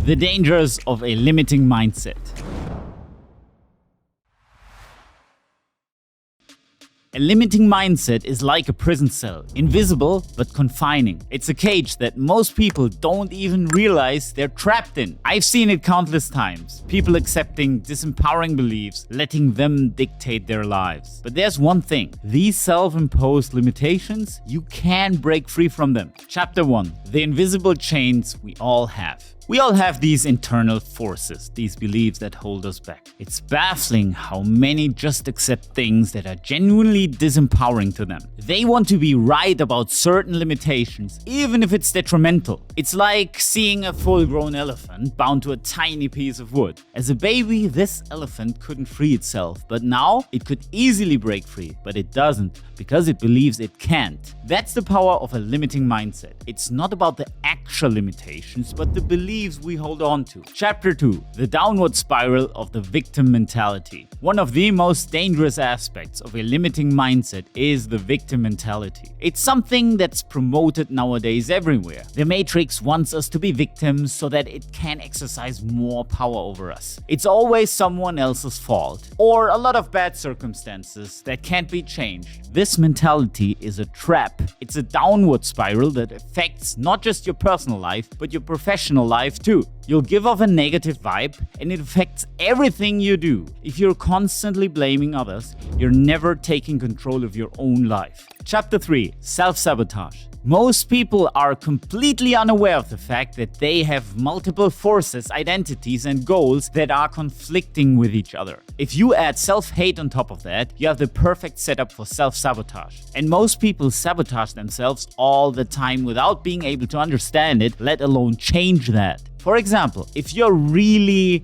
The dangers of a limiting mindset. A limiting mindset is like a prison cell, invisible but confining. It's a cage that most people don't even realize they're trapped in. I've seen it countless times. People accepting disempowering beliefs, letting them dictate their lives. But there's one thing. These self-imposed limitations, you can break free from them. Chapter 1. The invisible chains we all have. We all have these internal forces, these beliefs that hold us back. It's baffling how many just accept things that are genuinely disempowering to them. They want to be right about certain limitations, even if it's detrimental. It's like seeing a full-grown elephant bound to a tiny piece of wood. As a baby, this elephant couldn't free itself, but now it could easily break free, but it doesn't, because it believes it can't. That's the power of a limiting mindset. It's not about the actual limitations, but the beliefs we hold on to. Chapter 2. The downward spiral of the victim mentality. One of the most dangerous aspects of a limiting mindset is the victim mentality. It's something that's promoted nowadays everywhere. The Matrix wants us to be victims so that it can exercise more power over us. It's always someone else's fault, or a lot of bad circumstances that can't be changed. This mentality is a trap. It's a downward spiral that affects not just your personal life, but your professional life too. You'll give off a negative vibe and it affects everything you do. If you're constantly blaming others, you're never taking control of your own life. Chapter 3. Self-sabotage. Most people are completely unaware of the fact that they have multiple forces, identities, and goals that are conflicting with each other. If you add self-hate on top of that, you have the perfect setup for self-sabotage. And most people sabotage themselves all the time without being able to understand it, let alone change that. For example, if you're really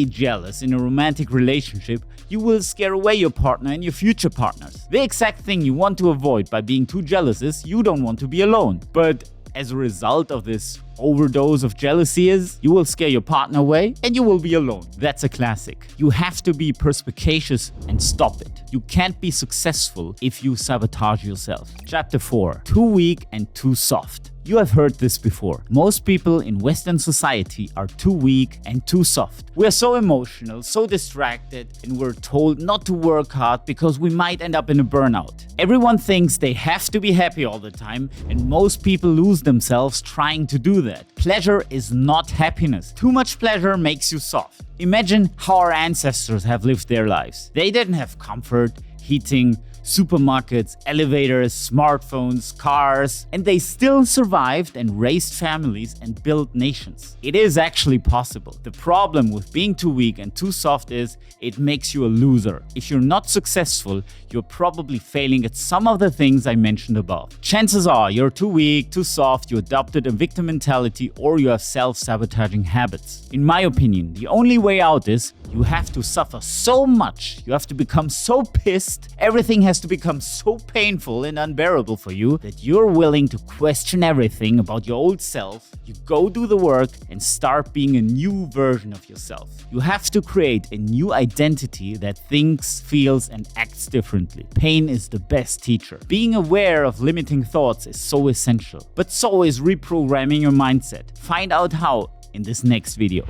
jealous in a romantic relationship, you will scare away your partner and your future partners. The exact thing you want to avoid by being too jealous is you don't want to be alone. But as a result of this overdose of jealousy is, you will scare your partner away and you will be alone. That's a classic. You have to be perspicacious and stop it. You can't be successful if you sabotage yourself. Chapter 4. Too weak and too soft. You have heard this before. Most people in Western society are too weak and too soft. We're so emotional, so distracted, and we're told not to work hard because we might end up in a burnout. Everyone thinks they have to be happy all the time, and most people lose themselves trying to do that. Pleasure is not happiness. Too much pleasure makes you soft. Imagine how our ancestors have lived their lives. They didn't have comfort, heating, supermarkets, elevators, smartphones, cars, and they still survived and raised families and built nations. It is actually possible. The problem with being too weak and too soft is it makes you a loser. If you're not successful, you're probably failing at some of the things I mentioned above. Chances are you're too weak, too soft, you adopted a victim mentality, or you have self-sabotaging habits. In my opinion, the only way out is you have to suffer so much, you have to become so pissed, everything has to become so painful and unbearable for you that you're willing to question everything about your old self. You go do the work and start being a new version of yourself. You have to create a new identity that thinks, feels, and acts differently. Pain is the best teacher. Being aware of limiting thoughts is so essential, but so is reprogramming your mindset. Find out how in this next video.